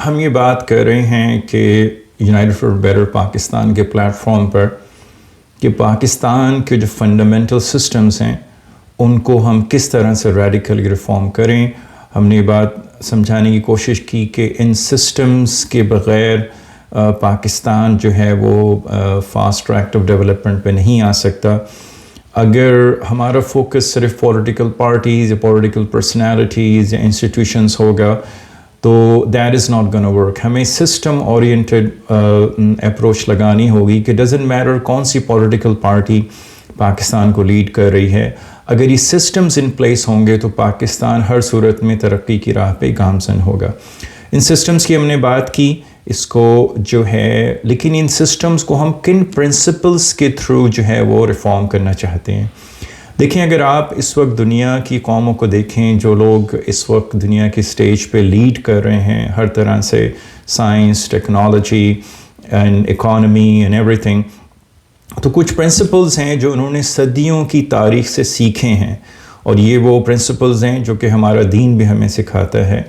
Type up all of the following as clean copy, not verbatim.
ہم یہ بات کر رہے ہیں کہ یونائٹڈ فار بیٹر پاکستان کے پلیٹ فارم پر کہ پاکستان کے جو فنڈامنٹل سسٹمز ہیں ان کو ہم کس طرح سے ریڈیکلی ریفارم کریں. ہم نے یہ بات سمجھانے کی کوشش کی کہ ان سسٹمز کے بغیر پاکستان جو ہے وہ فاسٹ ٹریک آف ڈیولپمنٹ پہ نہیں آ سکتا. اگر ہمارا فوکس صرف پولیٹیکل پارٹیز یا پولیٹیکل پرسنالٹیز یا انسٹیٹیوشنز ہوگا تو that is not gonna work. ہمیں سسٹم اورینٹڈ اپروچ لگانی ہوگی کہ ڈزنٹ میٹر کون سی پولیٹیکل پارٹی پاکستان کو لیڈ کر رہی ہے، اگر یہ سسٹمز ان پلیس ہوں گے تو پاکستان ہر صورت میں ترقی کی راہ پہ گامزن ہوگا. ان سسٹمز کی ہم نے بات کی، اس کو جو ہے، لیکن ان سسٹمز کو ہم کن پرنسپلز کے تھرو جو ہے وہ ریفارم کرنا چاہتے ہیں. دیکھیں، اگر آپ اس وقت دنیا کی قوموں کو دیکھیں، جو لوگ اس وقت دنیا کی سٹیج پہ لیڈ کر رہے ہیں ہر طرح سے، science, technology and economy and every thing, تو کچھ پرنسپلز ہیں جو انہوں نے صدیوں کی تاریخ سے سیکھے ہیں، اور یہ وہ پرنسپلز ہیں جو کہ ہمارا دین بھی ہمیں سکھاتا ہے.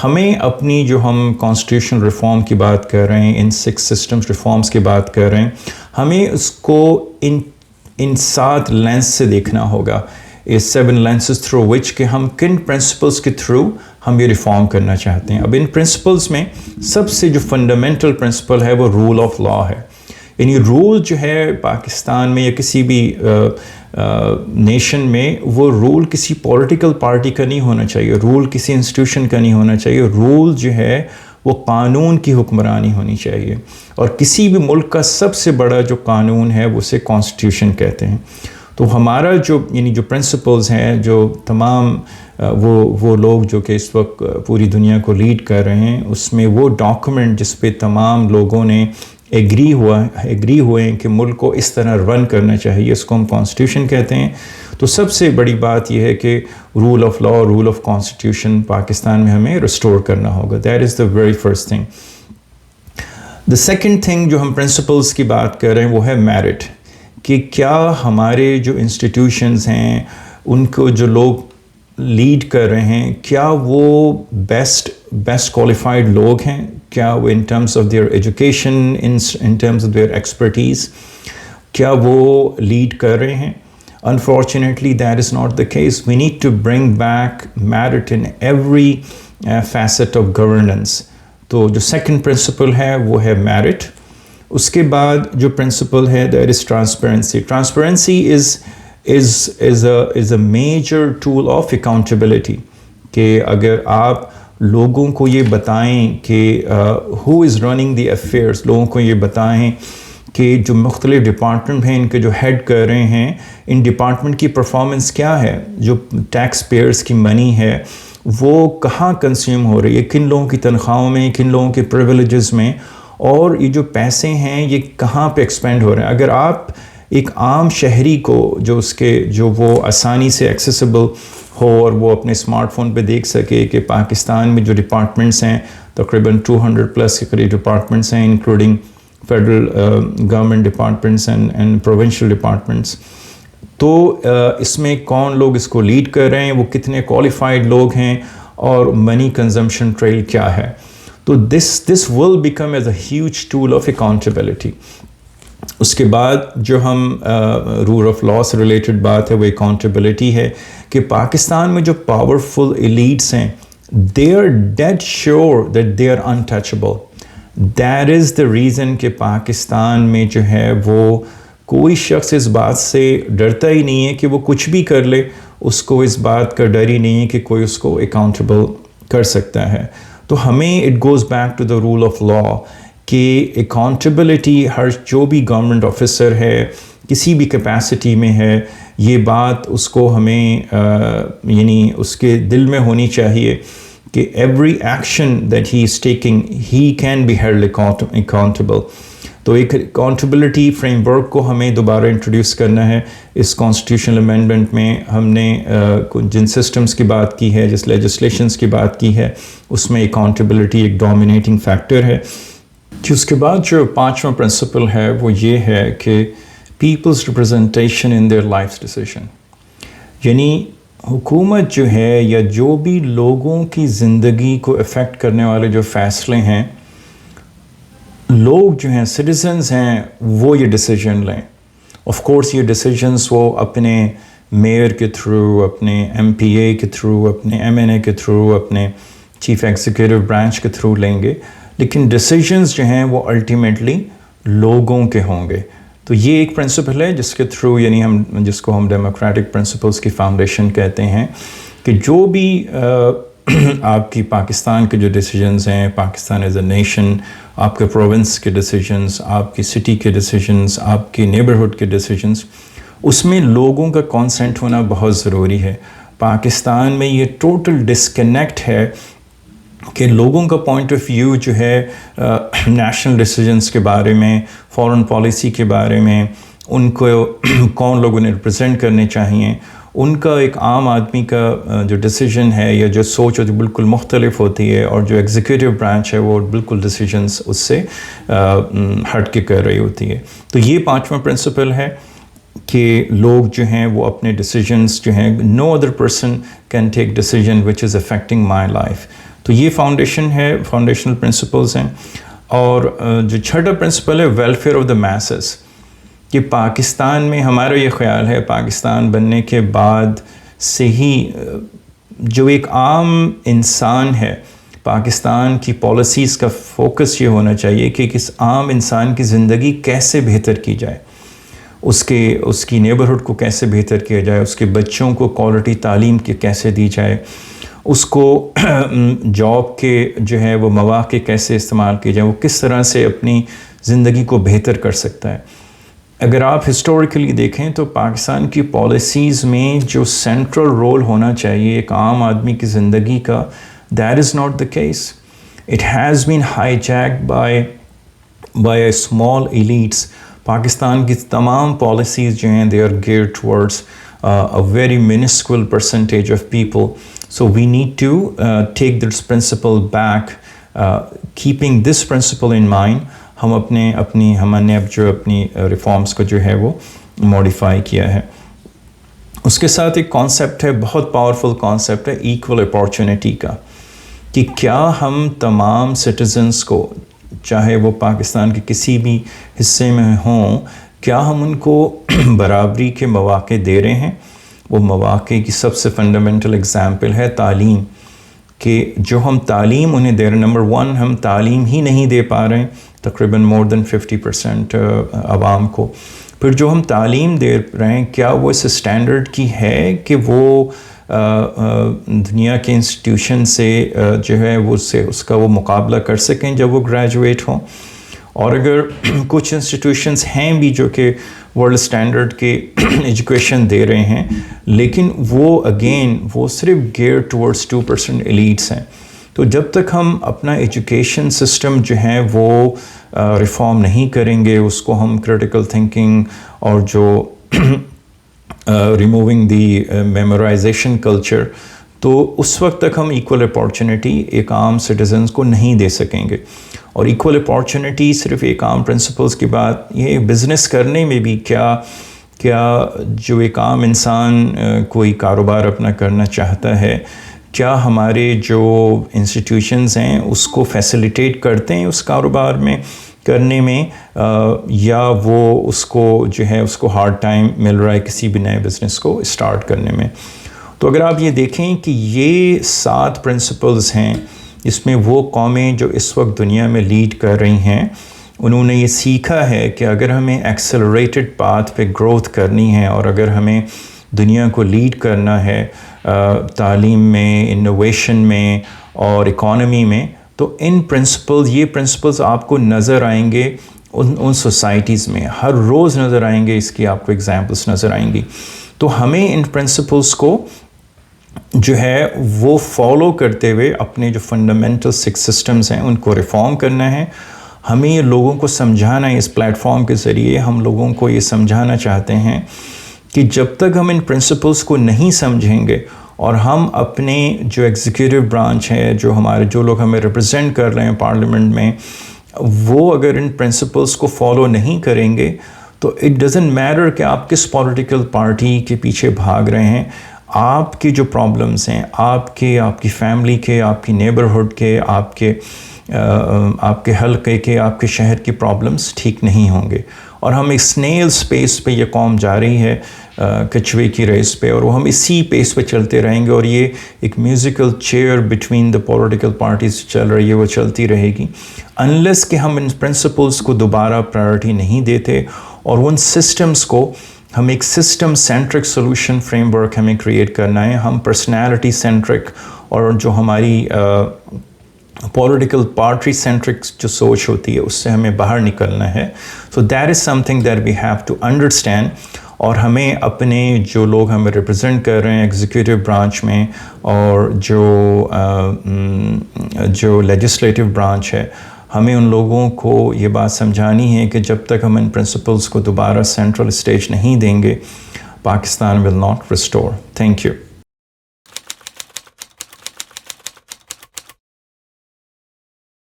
ہمیں اپنی جو ہم کانسٹیٹیوشنل ریفارم کی بات کر رہے ہیں، ان 6 سسٹمز ریفارمز کی بات کر رہے ہیں، ہمیں اس کو ان 7 لینس سے دیکھنا ہوگا. یہ 7 لینسز تھرو وچ کہ ہم کن پرنسپلز کے تھرو ہم یہ ریفارم کرنا چاہتے ہیں. اب ان پرنسپلز میں سب سے جو فنڈامنٹل پرنسپل ہے وہ رول آف لا ہے. یعنی رول جو ہے پاکستان میں یا کسی بھی نیشن میں، وہ رول کسی پولیٹیکل پارٹی کا نہیں ہونا چاہیے، رول کسی انسٹیٹیوشن کا نہیں ہونا چاہیے. رول جو ہے وہ قانون کی حکمرانی ہونی چاہیے، اور کسی بھی ملک کا سب سے بڑا جو قانون ہے وہ اسے کانسٹیٹیوشن کہتے ہیں. تو ہمارا جو جو پرنسپلز ہیں، جو تمام وہ لوگ جو کہ اس وقت پوری دنیا کو لیڈ کر رہے ہیں، اس میں وہ ڈاکومنٹ جس پہ تمام لوگوں نے ایگری ہوئے ہیں کہ ملک کو اس طرح رن کرنا چاہیے، اس کو ہم کانسٹیٹیوشن کہتے ہیں. تو سب سے بڑی بات یہ ہے کہ rule of law, rule of constitution Pakistan میں ہمیں ریسٹور کرنا ہوگا. That is the very first thing. The second thing جو ہم پرنسپلز کی بات کر رہے ہیں وہ ہے میرٹ، کہ کیا ہمارے جو انسٹیٹیوشنز ہیں، ان کو جو لوگ لیڈ کر رہے ہیں، کیا وہ بیسٹ کوالیفائڈ لوگ ہیں، کیا وہ in terms of their education, in terms of their expertise, کیا وہ لیڈ کر رہے ہیں. Unfortunately, that is not the case. We need to bring back merit in every facet of governance. تو جو سیکنڈ پرنسپل ہے وہ ہے میرٹ. اس کے بعد جو پرنسپل ہے that is transparency. Transparency is a major tool of accountability. کہ اگر آپ لوگوں کو یہ بتائیں کہ who is running the affairs، لوگوں کو یہ بتائیں کہ جو مختلف ڈپارٹمنٹ ہیں، ان کے جو ہیڈ کر رہے ہیں، ان ڈپارٹمنٹ کی پرفارمنس کیا ہے، جو ٹیکس پیئرز کی منی ہے وہ کہاں کنزیوم ہو رہی ہے، کن لوگوں کی تنخواہوں میں، کن لوگوں کے پریویلیجز میں، اور یہ جو پیسے ہیں یہ کہاں پہ ایکسپینڈ ہو رہے ہیں. اگر آپ ایک عام شہری کو جو وہ آسانی سے ایکسیسیبل ہو اور وہ اپنے اسمارٹ فون پہ دیکھ سکے کہ پاکستان میں جو ڈپارٹمنٹس ہیں، تقریباً 200+ کے قریب ڈپارٹمنٹس ہیں، including federal government departments and provincial departments, تو اس میں کون لوگ اس کو لیڈ کر رہے ہیں، وہ کتنے کوالیفائڈ لوگ ہیں، اور منی کنزمپشن ٹریل کیا ہے. تو this will become as a huge tool of accountability. اس کے بعد جو ہم رول آف لا سے ریلیٹڈ بات ہے وہ اکاؤنٹیبلٹی ہے، کہ پاکستان میں جو پاورفل ایلیٹس ہیں they are dead sure that they are untouchable. That is the reason کہ پاکستان میں جو ہے وہ کوئی شخص اس بات سے ڈرتا ہی نہیں ہے کہ وہ کچھ بھی کر لے، اس کو اس بات کا ڈر ہی نہیں ہے کہ کوئی اس کو اکاؤنٹیبل کر سکتا ہے. تو ہمیں it goes back to the rule of law کہ اکاؤنٹیبلٹی ہر جو بھی گورنمنٹ آفیسر ہے کسی بھی کیپیسٹی میں ہے، یہ بات اس کو ہمیں یعنی اس کے دل میں ہونی چاہیے کہ every action that he is taking he can be held accountable. تو ایک اکاؤنٹیبلٹی فریم ورک کو ہمیں دوبارہ انٹروڈیوس کرنا ہے. اس کانسٹیٹیوشنل امینڈمنٹ میں ہم نے جن سسٹمز کی بات کی ہے، جس لیجسلیشنز کی بات کی ہے، اس میں اکاؤنٹیبلٹی ایک ڈومینیٹنگ فیکٹر ہے. اس کے بعد جو 5واں پرنسپل ہے وہ یہ ہے کہ people's representation in their life decision. یعنی حکومت جو ہے یا جو بھی لوگوں کی زندگی کو افیکٹ کرنے والے جو فیصلے ہیں، لوگ جو ہیں سٹیزنز ہیں وہ یہ ڈیسیجن لیں. آف کورس یہ ڈیسیجنز وہ اپنے میئر کے تھرو، اپنے ایم پی اے کے تھرو، اپنے ایم این اے کے تھرو، اپنے چیف ایگزیکٹو برانچ کے تھرو لیں گے، لیکن ڈیسیجنز جو ہیں وہ الٹیمیٹلی لوگوں کے ہوں گے. تو یہ ایک پرنسپل ہے جس کے تھرو، یعنی جس کو ہم ڈیموکریٹک پرنسپلز کی فاؤنڈیشن کہتے ہیں، کہ جو بھی آپ کی پاکستان کے جو ڈیسیجنز ہیں، پاکستان ایز اے نیشن، آپ کے پروونس کے ڈیسیجنز، آپ کی سٹی کے ڈیسیجنز، آپ کی نیبرہڈ کے ڈیسیجنز، اس میں لوگوں کا کانسنٹ ہونا بہت ضروری ہے. پاکستان میں یہ ٹوٹل ڈسکنیکٹ ہے کہ لوگوں کا پوائنٹ آف ویو جو ہے نیشنل ڈیسیجنز کے بارے میں، فارن پالیسی کے بارے میں، ان کو کون لوگوں نے ریپرزینٹ کرنے چاہیے، ان کا ایک عام آدمی کا جو ڈیسیجن ہے یا جو سوچ ہے جو بالکل مختلف ہوتی ہے، اور جو ایگزیکٹو برانچ ہے وہ بالکل ڈیسیجنز اس سے ہٹ کے کر رہی ہوتی ہے. تو یہ پانچواں پرنسپل ہے کہ لوگ جو ہیں وہ اپنے ڈیسیجنز جو ہیں، no other person can take decision which is affecting my life. تو یہ فاؤنڈیشن ہے، فاؤنڈیشنل پرنسپلز ہیں. اور جو چھٹا پرنسپل ہے ویلفیئر آف دا میسز، کہ پاکستان میں ہمارا یہ خیال ہے پاکستان بننے کے بعد سے ہی جو ایک عام انسان ہے، پاکستان کی پالیسیز کا فوکس یہ ہونا چاہیے کہ اس عام انسان کی زندگی کیسے بہتر کی جائے، اس کی نیبرہڈ کو کیسے بہتر کیا جائے، اس کے بچوں کو کوالٹی تعلیم کی کیسے دی جائے، اس کو جاب کے جو ہے وہ مواقع کیسے استعمال کیے جائیں، وہ کس طرح سے اپنی زندگی کو بہتر کر سکتا ہے. اگر آپ ہسٹوریکلی دیکھیں تو پاکستان کی پالیسیز میں جو سینٹرل رول ہونا چاہیے ایک عام آدمی کی زندگی کا، that is not the case. It has been hijacked by a small elites. Pakistan کی تمام پالیسیز جو ہیں they are geared towards a very minuscule percentage of people. So we need to take this principle back. Keeping this principle in mind, ہم نے اب جو اپنی reforms کو جو ہے وہ موڈیفائی کیا ہے. اس کے ساتھ ایک کانسیپٹ ہے، بہت پاورفل کانسیپٹ ہے، ایکول اپارچونٹی کا، کہ کیا ہم تمام سٹیزنز کو، چاہے وہ پاکستان کے کسی بھی حصے میں ہوں، کیا ہم ان کو برابری کے مواقع دے رہے ہیں. وہ مواقع کی سب سے فنڈامنٹل اگزامپل ہے تعلیم، کہ جو ہم تعلیم انہیں دے رہے ہیں، نمبر 1 ہم تعلیم ہی نہیں دے پا رہے ہیں تقریباً مور دین 50% عوام کو. پھر جو ہم تعلیم دے رہے ہیں کیا وہ اس اسٹینڈرڈ کی ہے کہ وہ دنیا کے انسٹیٹیوشن سے جو ہے وہ اس کا وہ مقابلہ کر سکیں جب وہ گریجویٹ ہوں. اور اگر کچھ انسٹیٹیوشنز ہیں بھی جو کہ ورلڈ اسٹینڈرڈ کے ایجوکیشن دے رہے ہیں، لیکن وہ صرف گیئر ٹورڈز 2% ایلیٹس ہیں. تو جب تک ہم اپنا ایجوکیشن سسٹم جو ہے وہ ریفارم نہیں کریں گے، اس کو ہم کریٹیکل تھنکنگ اور جو ریموونگ دی میمورائزیشن کلچر، تو اس وقت تک ہم ایکول اپارچونٹی ایک عام سٹیزنز کو نہیں دے سکیں گے. اور ایکول اپارچونٹی صرف ایک عام پرنسپلز کی بات، یہ بزنس کرنے میں بھی کیا جو ایک عام انسان کوئی کاروبار اپنا کرنا چاہتا ہے، کیا ہمارے جو انسٹیٹیوشنز ہیں اس کو فیسیلیٹیٹ کرتے ہیں اس کاروبار میں کرنے میں، یا وہ اس کو جو ہے اس کو ہارڈ ٹائم مل رہا ہے کسی بھی نئے بزنس کو اسٹارٹ کرنے میں. تو اگر آپ یہ دیکھیں کہ یہ 7 پرنسپلز ہیں، اس میں وہ قومیں جو اس وقت دنیا میں لیڈ کر رہی ہیں، انہوں نے یہ سیکھا ہے کہ اگر ہمیں ایکسلریٹڈ پاتھ پہ گروتھ کرنی ہے، اور اگر ہمیں دنیا کو لیڈ کرنا ہے تعلیم میں، انوویشن میں اور اکانومی میں، تو یہ پرنسپلز آپ کو نظر آئیں گے ان سوسائٹیز میں، ہر روز نظر آئیں گے، اس کی آپ کو ایگزامپلس نظر آئیں گی. تو ہمیں ان پرنسپلز کو جو ہے وہ فالو کرتے ہوئے اپنے جو فنڈامنٹل 6 سسٹمز ہیں ان کو ریفارم کرنا ہے. ہمیں یہ لوگوں کو سمجھانا ہے، اس پلیٹ فارم کے ذریعے ہم لوگوں کو یہ سمجھانا چاہتے ہیں کہ جب تک ہم ان پرنسپلز کو نہیں سمجھیں گے، اور ہم اپنے جو ایگزیکٹو برانچ ہے، جو لوگ ہمیں ریپرزینٹ کر رہے ہیں پارلیمنٹ میں، وہ اگر ان پرنسپلز کو فالو نہیں کریں گے، تو اٹ ڈزنٹ میٹر کہ آپ کس پولیٹیکل پارٹی کے پیچھے بھاگ رہے ہیں، آپ کی جو پرابلمس ہیں آپ کی فیملی کے، آپ کی نیبرہڈ کے، آپ کے حلقے کے، آپ کے شہر کی پرابلمس ٹھیک نہیں ہوں گے. اور ہم ایک سنیل سپیس پہ یہ قوم جا رہی ہے، کچھوے کی ریس پہ، اور وہ ہم اسی پیس پہ چلتے رہیں گے. اور یہ ایک musical chair between the political parties چل رہی ہے، وہ چلتی رہے گی انلیس کہ ہم ان پرنسپلس کو دوبارہ پرائرٹی نہیں دیتے اور ان سسٹمز کو ہم ایک system centric solution frame work ہمیں کریٹ کرنا ہے. ہم پرسنالٹی سینٹرک اور جو ہماری پولیٹیکل پارٹی سینٹرک جو سوچ ہوتی ہے اس سے ہمیں باہر نکلنا ہے. So that is something that we have to understand. اور ہمیں اپنے جو لوگ ہمیں ریپرزینٹ کر رہے ہیں ایگزیکٹو برانچ میں اور جو لیجسلیٹو برانچ ہے، ہمیں ان لوگوں کو یہ بات سمجھانی ہے کہ جب تک ہم ان پرنسپلس کو دوبارہ سینٹرل اسٹیج نہیں دیں گے، Pakistan will not restore. Thank you.